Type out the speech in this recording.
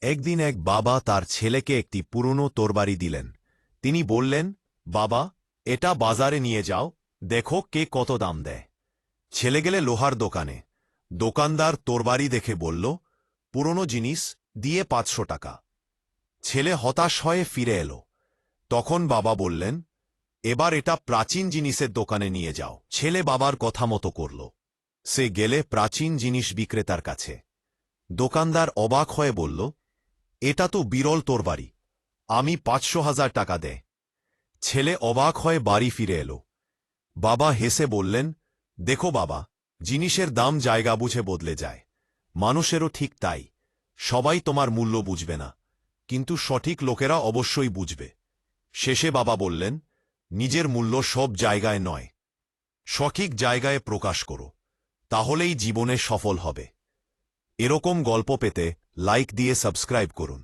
একদিন এক বাবা তার ছেলেকে একটি পুরনো তরবারি দিলেন। তিনি বললেন, বাবা, এটা বাজারে নিয়ে যাও, দেখো কে কত দাম দেয়। ছেলে গেলে লোহার দোকানে। দোকানদার তরবারি দেখে বলল, পুরনো জিনিস, দিয়ে 500 টাকা। ছেলে হতাশ হয়ে ফিরে এলো। তখন বাবা বললেন, এবার এটা প্রাচীন জিনিসের দোকানে নিয়ে যাও। ছেলে বাবার কথা মতো করল। সে গেলে প্রাচীন জিনিস বিক্রেতার কাছে। দোকানদার অবাক হয়ে বলল, এটা তো বিরল তরবারি, আমি 500,000 টাকা দে। ছেলে অবাক হয়ে বাড়ি ফিরে এলো। বাবা হেসে বললেন, দেখো বাবা, জিনিসের দাম জায়গা বুঝে বদলে যায়। মানুষেরও ঠিক তাই। সবাই তোমার মূল্য বুঝবে না, কিন্তু সঠিক লোকেরা অবশ্যই বুঝবে। শেষে বাবা বললেন, নিজের মূল্য সব জায়গায় নয়, সঠিক জায়গায় প্রকাশ করো, তাহলেই জীবনে সফল হবে। এরকম গল্প পেতে লাইক দিয়ে সাবস্ক্রাইব করুন।